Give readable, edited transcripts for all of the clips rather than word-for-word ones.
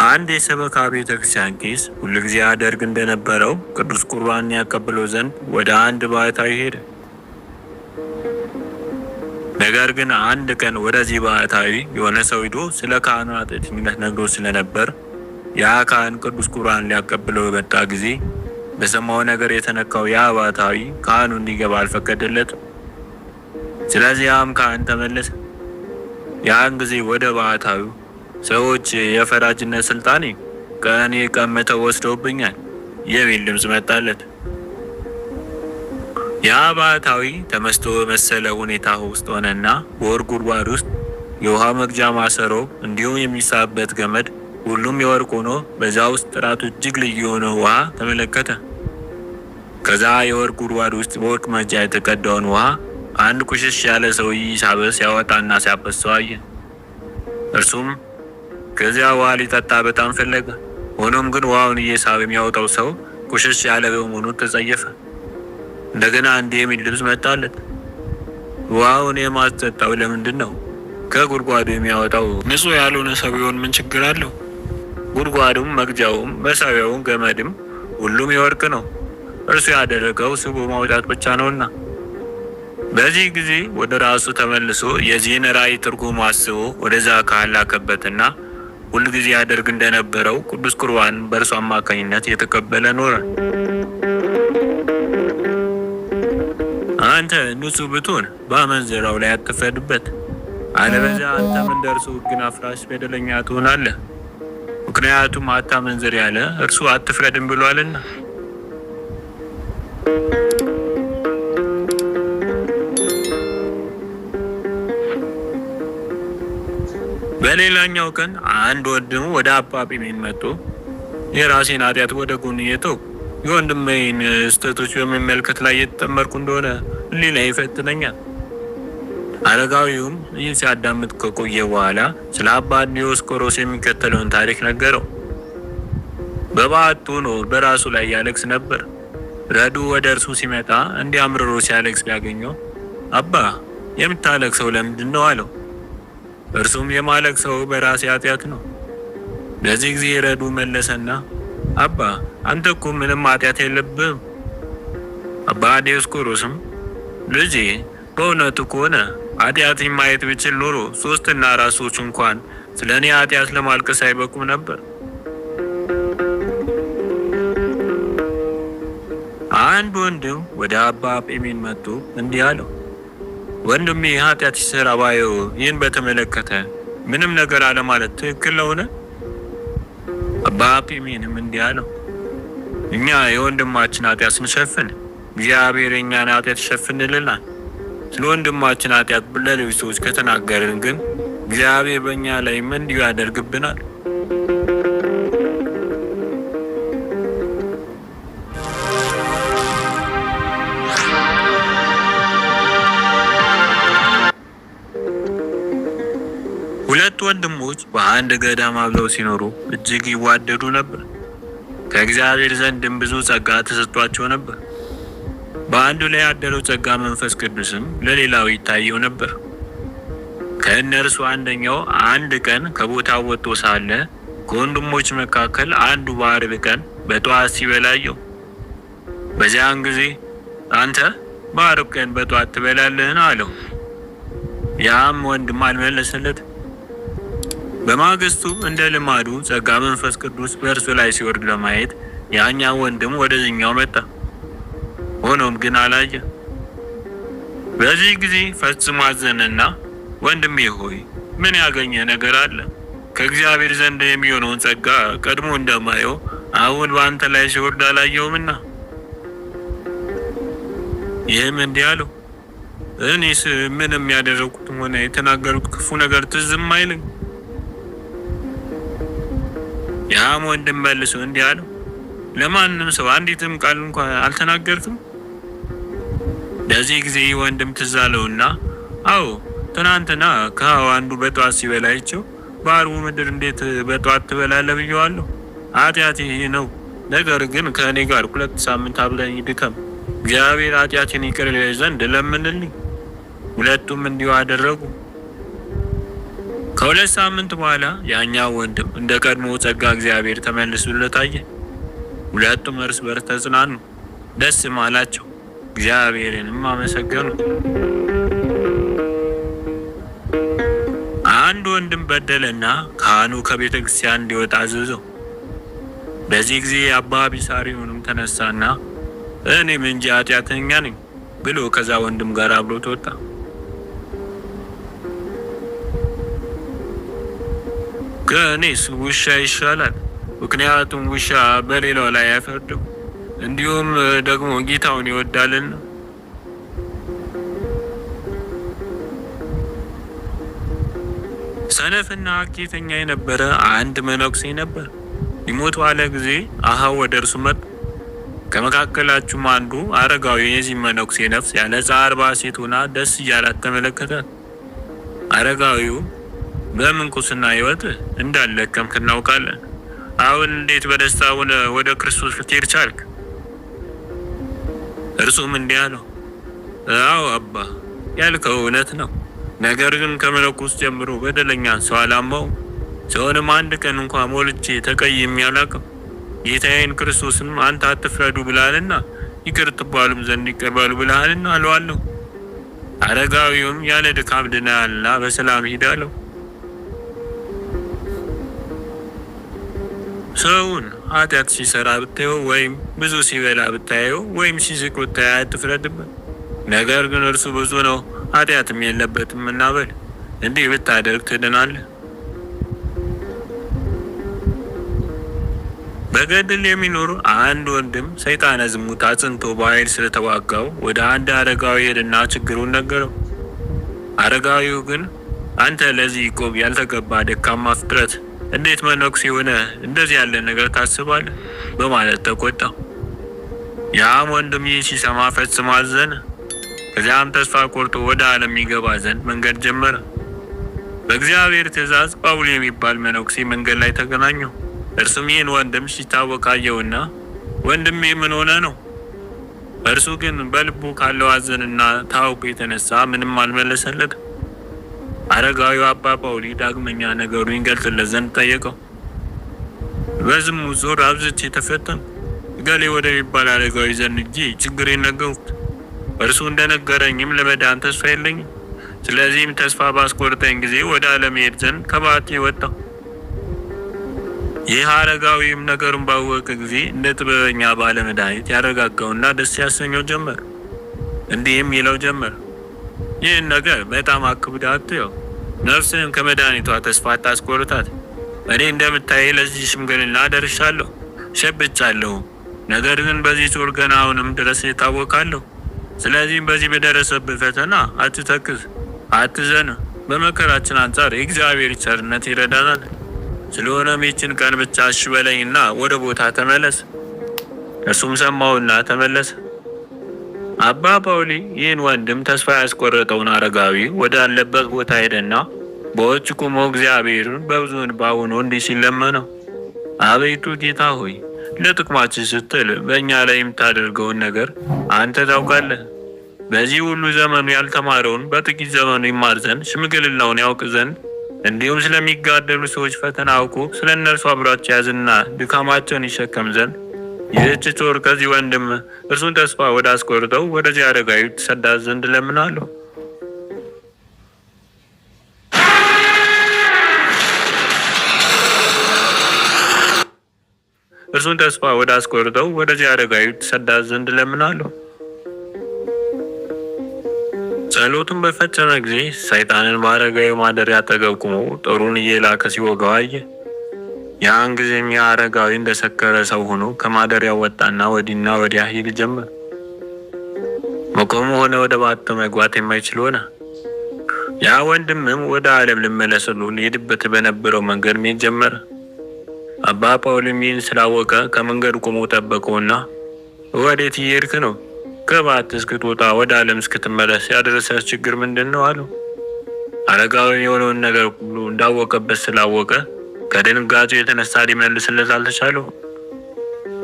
አንድ የሰበካ ቤተክርስቲያን ቄስ ሁልጊዜ ያደርግ እንደነበረው ቅዱስ ቁርባንን ያቀብለው ዘንድ ወደ አንድ ባህታዊ ሄደ። ነገር ግን አንድ ቀን ወደዚህ ባህታዊ የሆነ ሰው ሂዶ ስለ ካህኑ ኃጢአተኝነት ነግሮ ስለነበር ያ ካህን ቅዱስ ቁርባን ሊያቀብለው በመጣ ጊዜ በሰማው ነገር የተነካው ያ ባህታዊ ካህኑ እንዲገባ አልፈቀደለትም። ስለዚህ ያም ካህን ተመለሰ። ያን ጊዜ ወደ ባህታዊው ሰዎች የፈራጅነት ስልጣኔ ከእኔ ቀምተው ወስደውብኛል የሚል ድምፅ መጣለት። ያ ባህታዊ ተመስጦ በመሰለ ሁኔታ ውስጥ ሆነና በወርቅ ጉድጓድ ውስጥ የውሃ መቅጃ ማሰሮ እንዲሁም የሚሳብበት ገመድ ሁሉም የወርቅ ሆኖ በዛ ውስጥ ጥራቱ እጅግ ልዩ የሆነ ውሃ ተመለከተ። ከዛ የወርቅ ጉድጓድ ውስጥ በወርቅ መቅጃ የተቀዳውን ውሃ አንድ ቁሽሽ ያለ ሰውዬ ሳበስ ሲያወጣና ሲያፈሰው አየ። እርሱም ከዚያ ውሃ ሊጠጣ በጣም ፈለገ። ሆኖም ግን ውሃውን እየሳበ የሚያወጣው ሰው ቁሽሽ ያለ በመሆኑ ተጸየፈ። እንደገና እንዲህ የሚል ድምፅ መጣለት፣ ውሃውን የማስጠጣው ለምንድን ነው? ከጉድጓዱ የሚያወጣው ንጹሕ ያልሆነ ሰው ቢሆን ምን ችግር አለው? ጉድጓዱም መቅጃውም መሳቢያውም ገመድም ሁሉም የወርቅ ነው። እርሱ ያደረገው ስቦ ማውጣት ብቻ ነውና። በዚህ ጊዜ ወደ ራሱ ተመልሶ የዚህን ራእይ ትርጉም አስቦ ወደዛ ካህን ላከበትና ሁልጊዜ ያደርግ እንደነበረው ቅዱስ ቁርባን በእርሱ አማካኝነት የተቀበለ ኖረ። አንተ ንጹሕ ብትሆን በአመንዝራው ላይ አትፍረድበት፣ አለበለዚያ አንተም እንደ እርሱ ሕግን አፍራሽ በደለኛ ትሆናለህ። ምክንያቱም አታመንዝር ያለ እርሱ አትፍረድም ብሏልና። በሌላኛው ቀን አንድ ወንድሙ ወደ አባ ጲሜን መጥቶ የራሴን ኃጢአት ወደ ጎን እየተው የወንድሜን ስህተቶች በመመልከት ላይ የተጠመርኩ እንደሆነ ሌላ ይፈትነኛል። አረጋዊውም ይህን ሲያዳምጥ ከቆየ በኋላ ስለ አባ ዲዮስቆሮስ የሚከተለውን ታሪክ ነገረው። በበዓቱ ሆኖ በራሱ ላይ ያለቅስ ነበር። ረዱ ወደ እርሱ ሲመጣ እንዲያምርሮ ሲያለቅስ ቢያገኘው አባ የምታለቅሰው ለምንድን ነው አለው። እርሱም የማለቅሰው በራሴ ኃጢአት ነው። በዚህ ጊዜ ረዱ መለሰና አባ አንተ እኮ ምንም ኃጢአት የለብህም። አባ ዲዮስቆሮስም ልጄ በእውነቱ ከሆነ ኃጢአቴን ማየት ብችል ኖሮ 3 እና 4 ሰዎች እንኳን ስለ እኔ ኃጢአት ለማልቀስ አይበቁም ነበር። አንድ ወንድም ወደ አባ ጲሜን መጥቶ እንዲህ አለው፣ ወንድሜ ኃጢአት ሲሰራ ባየው ይህን በተመለከተ ምንም ነገር አለማለት ትክክል ነውን? አባ ጲሜንም እንዲህ አለው፣ እኛ የወንድማችን ኃጢአት ስንሸፍን እግዚአብሔር የእኛን ኃጢአት ይሸፍንልናል። ስለ ወንድማችን ኃጢአት ለሌሎች ሰዎች ከተናገርን ግን እግዚአብሔር በእኛ ላይም እንዲሁ ያደርግብናል። ሁለት ወንድሞች በአንድ ገዳም አብረው ሲኖሩ እጅግ ይዋደዱ ነበር። ከእግዚአብሔር ዘንድም ብዙ ጸጋ ተሰጥቷቸው ነበር። በአንዱ ላይ ያደረው ጸጋ መንፈስ ቅዱስም ለሌላው ይታየው ነበር። ከእነርሱ አንደኛው አንድ ቀን ከቦታው ወጥቶ ሳለ ከወንድሞች መካከል አንዱ በዓርብ ቀን በጠዋት ሲበላየው። በዚያን ጊዜ አንተ በዓርብ ቀን በጠዋት ትበላለህን? አለው። ያም ወንድም አልመለሰለት። በማግስቱ እንደ ልማዱ ጸጋ መንፈስ ቅዱስ በእርሱ ላይ ሲወርድ ለማየት ያኛው ወንድም ወደዚህኛው መጣ። ሆኖም ግን አላየ። በዚህ ጊዜ ፈጽሞ አዘነና ወንድሜ ሆይ ምን ያገኘ ነገር አለ? ከእግዚአብሔር ዘንድ የሚሆነውን ጸጋ ቀድሞ እንደማየው አሁን በአንተ ላይ ሲወርድ አላየውምና። ይህም እንዲህ አለው፣ እኔስ ምንም ያደረኩትም ሆነ የተናገሩት ክፉ ነገር ትዝም አይልኝ። ያም ወንድም መልሶ እንዲህ አለው፣ ለማንም ሰው አንዲትም ቃል እንኳን አልተናገርክም? በዚህ ጊዜ ወንድም ትዝ አለውና አዎ ትናንትና ከሐዋ አንዱ በጠዋት ሲበላይቸው በዓርቡ ምድር እንዴት በጠዋት ትበላለህ ብየዋለሁ። ኃጢአቴ ይህ ነው። ነገር ግን ከእኔ ጋር 2 ሳምንት አብረኝ ድከም፣ እግዚአብሔር ኃጢአቴን ይቅር ይለኝ ዘንድ ለምንልኝ። ሁለቱም እንዲሁ አደረጉ። ከሁለት ሳምንት በኋላ ያኛው ወንድም እንደ ቀድሞ ጸጋ እግዚአብሔር ተመልሶለት አየ። ሁለቱም እርስ በርስ ተጽናኑ፣ ደስም አላቸው፣ እግዚአብሔርንም አመሰገኑ። አንድ ወንድም በደለና ካህኑ ከቤተ ክርስቲያን እንዲወጣ አዘዘው። በዚህ ጊዜ አባ ቢሳሪዮንም ተነሳና እኔም እንጂ ኃጢአተኛ ነኝ ብሎ ከዛ ወንድም ጋር አብሮት ወጣ። ከእኔስ ውሻ ይሻላል፣ ምክንያቱም ውሻ በሌላው ላይ አይፈርድም፣ እንዲሁም ደግሞ ጌታውን ይወዳልና። ሰነፍና ሐኬተኛ የነበረ አንድ መነኩሴ ነበር። ሊሞት ባለ ጊዜ አሃው ወደ እርሱ መጡ። ከመካከላችሁም አንዱ አረጋዊ የዚህ መነኩሴ ነፍስ ያለ ጻር ሴት ሆና ደስ እያላት ተመለከታት። አረጋዊው በምንኩስና ሕይወት እንዳልደከምክ እናውቃለን። አሁን እንዴት በደስታ ወደ ክርስቶስ ልትሄድ ቻልክ? እርሱም እንዲህ አለው፣ አዎ አባ፣ ያልከው እውነት ነው። ነገር ግን ከመነኩስ ጀምሮ በደለኛ ሰው አላማውም። ሰውንም አንድ ቀን እንኳን ሞልቼ ተቀይሜ አላውቅም። ጌታዬን ክርስቶስንም አንተ አትፍረዱ ብለሃልና ይቅር ትባሉም ዘንድ ይቅር በሉ ብለሃልና አለዋለሁ። አረጋዊውም ያለ ድካም ድነሃልና በሰላም ሂድ አለው። ሰውን ኃጢአት ሲሰራ ብታየው ወይም ብዙ ሲበላ ብታየው ወይም ሲስቅ ብታየው አትፍረድበት። ነገር ግን እርሱ ብዙ ነው ኃጢአትም የለበትም እና በል፣ እንዲህ ብታደርግ ትድናለህ። በገድል የሚኖር አንድ ወንድም ሰይጣነ ዝሙት አጽንቶ በኃይል ስለተዋጋው ወደ አንድ አረጋዊ ሄደና ችግሩን ነገረው። አረጋዊው ግን አንተ ለዚህ ቆብ ያልተገባ ደካማ ፍጥረት እንዴት መነኩሴ ሆነ እንደዚህ ያለ ነገር ታስባለህ? በማለት ተቆጣው። ያም ወንድም ይህ ሲሰማ ፈጽሞ አዘነ። ከዚያም ተስፋ ቆርጦ ወደ ዓለም ይገባ ዘንድ መንገድ ጀመረ። በእግዚአብሔር ትእዛዝ ጳውሊ የሚባል መነኩሴ መንገድ ላይ ተገናኘው። እርሱም ይህን ወንድም ሲታወቅ አየውና ወንድሜ ምን ሆነ ነው? እርሱ ግን በልቡ ካለው ሐዘንና ታውቆ የተነሳ ምንም አልመለሰለትም። አረጋዊው አባ ጳውሊ ዳግመኛ ነገሩን ይገልጽለት ዘንድ ጠየቀው። በዝሙት ዞር አብዝቼ ተፈተንኩ። ገሌ ወደሚባል አረጋዊ ዘንድ እንጂ ችግሬን ነገርኩት። እርሱ እንደነገረኝም ለመዳን ተስፋ የለኝም። ስለዚህም ተስፋ ባስቆርጠኝ ጊዜ ወደ ዓለም ሄድ ዘንድ ከባቴ ወጣሁ። ይህ አረጋዊም ነገሩን ባወቀ ጊዜ እንደ ጥበበኛ ባለ መድኃኒት ያረጋጋውና ደስ ያሰኘው ጀመር። እንዲህም ይለው ጀመር፣ ይህን ነገር በጣም አክብደህ አትየው፣ ነፍስህን ከመድኃኒቷ ተስፋ አታስቆርጣት። እኔ እንደምታይ ለዚህ ሽምግልና ደርሻለሁ፣ ሸብቻለሁ። ነገር ግን በዚህ ጾር ገና አሁንም ድረስ እታወቃለሁ። ስለዚህም በዚህ በደረሰብህ ፈተና አትተክዝ፣ አትዘን። በመከራችን አንጻር የእግዚአብሔር ቸርነት ይረዳናል። ስለሆነም ይህችን ቀን ብቻ እሺ በለኝና ወደ ቦታ ተመለስ። እርሱም ሰማውና ተመለሰ። አባ ጳውሊ ይህን ወንድም ተስፋ ያስቆረጠውን አረጋዊ ወደ አለበት ቦታ ሄደና በውጭ ቆሞ እግዚአብሔርን በብዙ እንባ ሆኖ እንዲህ ሲል ለመነው። አቤቱ ጌታ ሆይ፣ ለጥቅማችን ስትል በእኛ ላይ የምታደርገውን ነገር አንተ ታውቃለህ። በዚህ ሁሉ ዘመኑ ያልተማረውን በጥቂት ዘመኑ ይማር ዘንድ፣ ሽምግልናውን ያውቅ ዘንድ፣ እንዲሁም ስለሚጋደሉ ሰዎች ፈተና አውቆ ስለ እነርሱ አብሯቸው ያዝና ድካማቸውን ይሸከም ዘንድ ይህች ጾር ከዚህ ወንድም እርሱን ተስፋ ወደ አስቆርጠው ወደዚህ አረጋዊ ትሰዳት ዘንድ እለምናለሁ። እርሱን ተስፋ ወደ አስቆርጠው ወደዚህ አረጋዊ ትሰዳት ዘንድ እለምናለሁ። ጸሎቱን በፈጸመ ጊዜ ሰይጣንን በአረጋዊ ማደሪያ አጠገብ ቆሞ ጦሩን እየላከ ሲወጋው አየ። ያን ጊዜም ያ አረጋዊ እንደሰከረ ሰው ሆኖ ከማደሪያው ወጣና ወዲና ወዲያ ይል ጀመር። መቆሙ ሆነ ወደ ባቱ መግባት የማይችል ሆነ። ያ ወንድምም ወደ ዓለም ልመለስ ብሎ ሊሄድበት በነበረው መንገድ መሄድ ጀመረ። አባ ጳውሊም ይህን ስላወቀ ከመንገድ ቆሞ ጠበቀውና ወዴት እየሄድክ ነው? ከባት እስክትወጣ ወደ ዓለም እስክትመለስ ያደረሰህ ችግር ምንድን ነው? አለው። አረጋዊ የሆነውን ነገር ሁሉ እንዳወቀበት ስላወቀ ከድንጋጤው የተነሳ ሊመልስለት አልተቻለው።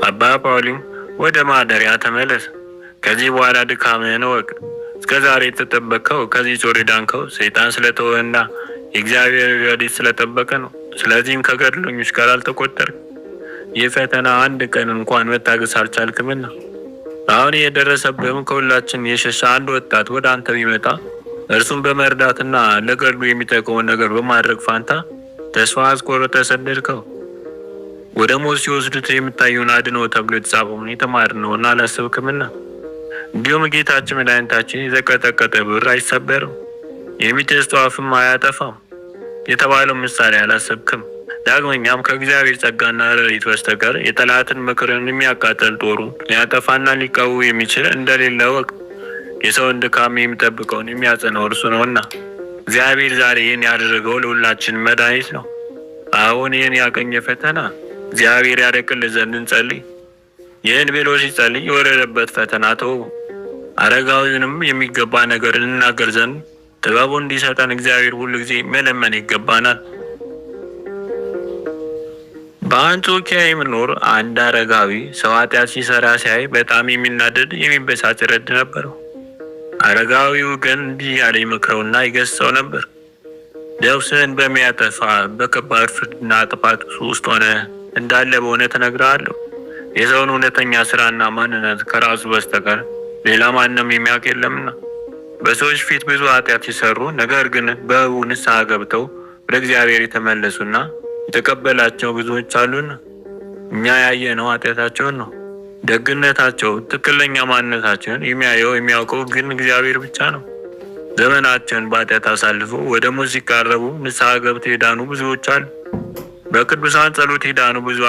አባ ጳውሊም ወደ ማደሪያ ተመለስ፣ ከዚህ በኋላ ድካምህን እወቅ፣ እስከዛሬ የተጠበቀው ከዚህ ጾር የዳንከው ሰይጣን ስለተወና የእግዚአብሔር ረድኤት ስለጠበቀ ነው። ስለዚህም ከገድለኞች ጋር አልተቆጠርም። ይህ ፈተና አንድ ቀን እንኳን መታገስ አልቻልክምና አሁን የደረሰብህም ከሁላችን የሸሸ አንድ ወጣት ወደ አንተ ቢመጣ እርሱን በመርዳትና ለገድሉ የሚጠቅመውን ነገር በማድረግ ፋንታ ተስፋ አስቆርጠህ ሰደድከው። ወደ ሞት ሲወስዱት የምታየውን አድነው ተብሎ የተጻፈውን የተማርነውን አላሰብክምና እንዲሁም ጌታችን መድኃኒታችን የዘቀጠቀጠ ብር አይሰበርም፣ የሚጤስ አፍም አያጠፋም የተባለው ምሳሌ አላሰብክም። ዳግመኛም ከእግዚአብሔር ጸጋና ረድኤት በስተቀር የጠላትን ምክርን የሚያቃጥል ጦሩን ሊያጠፋና ሊቀው የሚችል እንደሌለ ወቅ የሰውን ድካም የሚጠብቀውን የሚያጸናው እርሱ ነውና እግዚአብሔር ዛሬ ይህን ያደረገው ለሁላችን መድኃኒት ነው። አሁን ይህን ያገኘ ፈተና እግዚአብሔር ያርቅልን ዘንድ እንጸልይ። ይህን ብሎ ሲጸልይ የወረደበት ፈተና ተወው። አረጋዊንም የሚገባ ነገር እንናገር ዘንድ ጥበቡ እንዲሰጠን እግዚአብሔር ሁሉ ጊዜ መለመን ይገባናል። በአንጾኪያ የሚኖር አንድ አረጋዊ ሰው ኃጢአት ሲሰራ ሲያይ በጣም የሚናደድ የሚበሳጭ ረድ ነበረው። አረጋዊው ግን እንዲህ ያለ ይመክረውና ይገስጸው ነበር። ነፍስህን በሚያጠፋ በከባድ ፍርድና ጥፋት ውስጥ ሆነ እንዳለ በእውነት እነግርሃለሁ። የሰውን እውነተኛ ስራና ማንነት ከራሱ በስተቀር ሌላ ማንም የሚያውቅ የለምና። በሰዎች ፊት ብዙ ኃጢአት ሲሰሩ ነገር ግን በሕቡ ንስሐ ገብተው ወደ እግዚአብሔር የተመለሱና የተቀበላቸው ብዙዎች አሉና እኛ ያየነው ኃጢአታቸውን ነው። ደግነታቸው፣ ትክክለኛ ማንነታቸውን የሚያየው የሚያውቀው ግን እግዚአብሔር ብቻ ነው። ዘመናቸውን በኃጢአት አሳልፈው ወደ ሞት ሲቃረቡ ንስሐ ገብተው የዳኑ ብዙዎች አሉ። በቅዱሳን ጸሎት የዳኑ ብዙ